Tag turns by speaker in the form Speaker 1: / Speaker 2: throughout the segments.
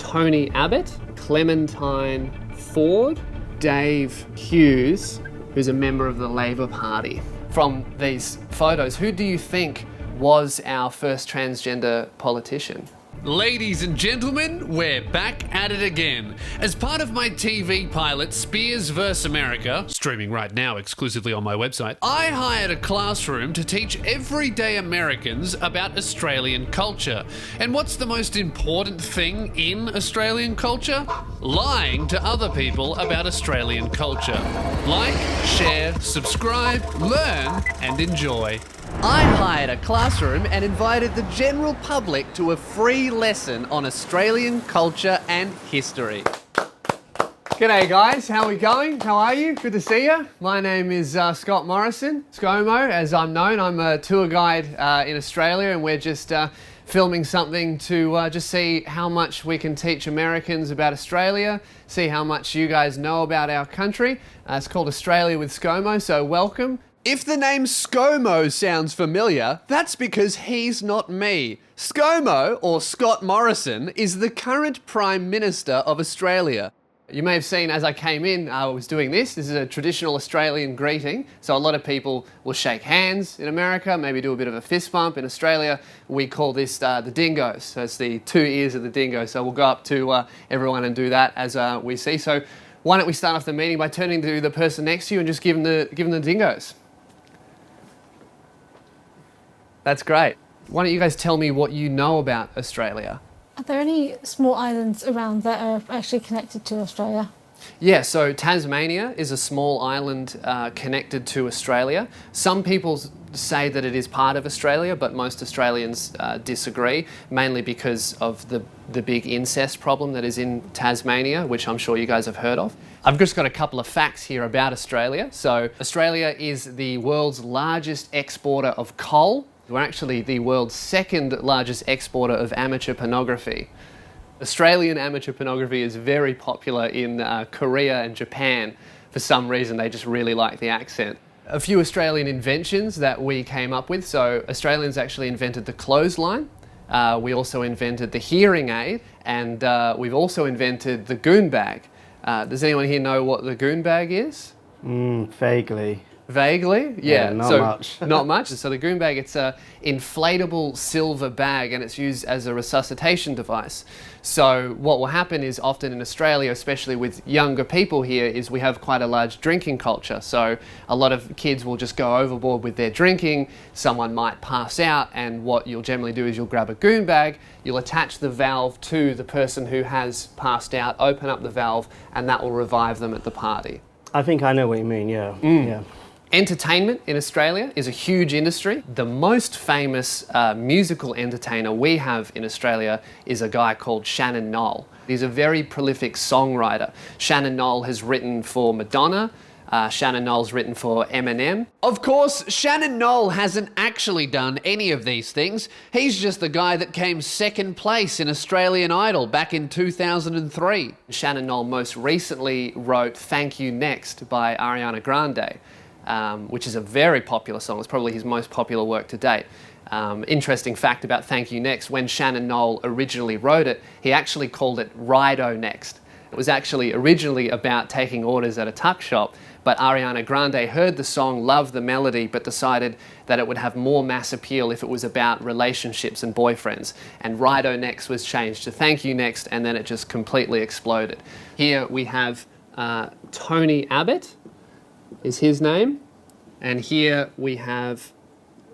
Speaker 1: Tony Abbott, Clementine Ford, Dave Hughes, who's a member of the Labor Party. From these photos, who do you think was our first transgender politician?
Speaker 2: Ladies and gentlemen, we're back at it again. As part of my TV pilot, Spears vs. America, streaming right now exclusively on my website, I hired a classroom to teach everyday Americans about Australian culture. And what's the most important thing in Australian culture? Lying to other people about Australian culture. Like, share, subscribe, learn, and enjoy.
Speaker 1: I hired a classroom and invited the general public to a free lesson on Australian culture and history. G'day guys, how are we going? How are you? Good to see you. My name is Scott Morrison, ScoMo, as I'm known. I'm a tour guide in Australia, and we're just filming something to just see how much we can teach Americans about Australia, see how much you guys know about our country. It's called Australia with ScoMo, so welcome. If the name ScoMo sounds familiar, that's because he's not me. ScoMo, or Scott Morrison, is the current Prime Minister of Australia. You may have seen as I came in, I was doing this. This is a traditional Australian greeting. So a lot of people will shake hands in America, maybe do a bit of a fist bump. In Australia, we call this the dingoes. So it's the two ears of the dingo. So we'll go up to everyone and do that as we see. So why don't we start off the meeting by turning to the person next to you and just give them the dingoes. That's great. Why don't you guys tell me what you know about Australia?
Speaker 3: Are there any small islands around that are actually connected to Australia?
Speaker 1: Yeah, so Tasmania is a small island connected to Australia. Some people say that it is part of Australia, but most Australians disagree, mainly because of the big incest problem that is in Tasmania, which I'm sure you guys have heard of. I've just got a couple of facts here about Australia. So Australia is the world's largest exporter of coal. We're actually the world's second largest exporter of amateur pornography. Australian amateur pornography is very popular in Korea and Japan. For some reason, they just really like the accent. A few Australian inventions that we came up with. So Australians actually invented the clothesline. We also invented the hearing aid, and we've also invented the goon bag. Does anyone here know what the goon bag is?
Speaker 4: Vaguely.
Speaker 1: Vaguely? Yeah.
Speaker 4: Not much.
Speaker 1: Not much. So the goon bag, it's an inflatable silver bag, and it's used as a resuscitation device. So what will happen is often in Australia, especially with younger people here, is we have quite a large drinking culture. So a lot of kids will just go overboard with their drinking. Someone might pass out, and what you'll generally do is you'll grab a goon bag, you'll attach the valve to the person who has passed out, open up the valve, and that will revive them at the party.
Speaker 4: I think I know what you mean, yeah. Yeah.
Speaker 1: Entertainment in Australia is a huge industry. The most famous musical entertainer we have in Australia is a guy called Shannon Noll. He's a very prolific songwriter. Shannon Noll has written for Madonna. Shannon Noll's written for Eminem. Of course, Shannon Noll hasn't actually done any of these things. He's just the guy that came second place in Australian Idol back in 2003. Shannon Noll most recently wrote Thank You Next by Ariana Grande. Which is a very popular song. It's probably his most popular work to date. Interesting fact about Thank You Next, when Shannon Noll originally wrote it, he actually called it Rido Next. It was actually originally about taking orders at a tuck shop, but Ariana Grande heard the song, loved the melody, but decided that it would have more mass appeal if it was about relationships and boyfriends. And Rido Next was changed to Thank You Next, and then it just completely exploded. Here we have Tony Abbott, is his name. And here we have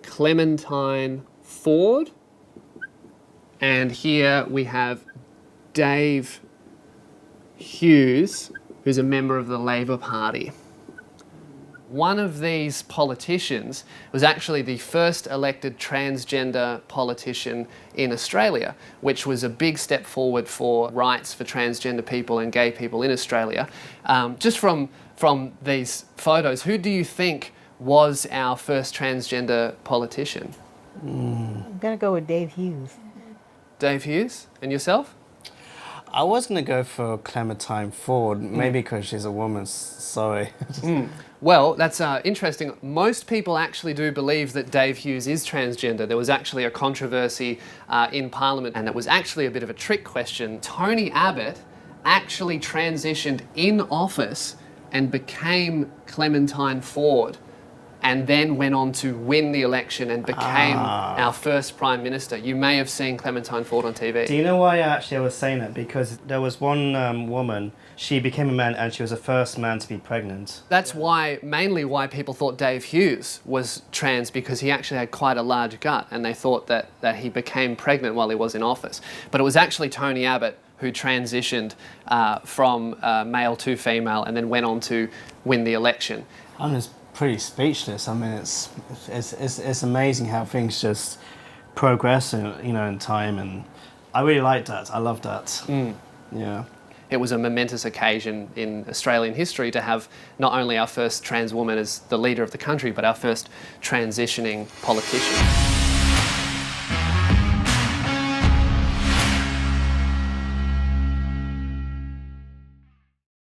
Speaker 1: Clementine Ford. And here we have Dave Hughes, who's a member of the Labor Party. One of these politicians was actually the first elected transgender politician in Australia, which was a big step forward for rights for transgender people and gay people in Australia. Just from these photos, who do you think was our first transgender politician?
Speaker 5: I'm going to go with Dave Hughes.
Speaker 1: Dave Hughes. And yourself?
Speaker 4: I was going to go for Clementine Ford, maybe because she's a woman, sorry.
Speaker 1: Well, that's interesting. Most people actually do believe that Dave Hughes is transgender. There was actually a controversy in Parliament, and it was actually a bit of a trick question. Tony Abbott actually transitioned in office and became Clementine Ford, and then went on to win the election and became our first Prime Minister. You may have seen Clementine Ford on TV.
Speaker 4: Do you know why I was saying that? Because there was one woman, she became a man and she was the first man to be pregnant.
Speaker 1: That's mainly why people thought Dave Hughes was trans, because he actually had quite a large gut, and they thought that he became pregnant while he was in office. But it was actually Tony Abbott who transitioned from male to female and then went on to win the election.
Speaker 4: I'm just pretty speechless. I mean, it's amazing how things just progress, in time, and I really like that. I love that. Yeah.
Speaker 1: It was a momentous occasion in Australian history to have not only our first trans woman as the leader of the country, but our first transitioning politician.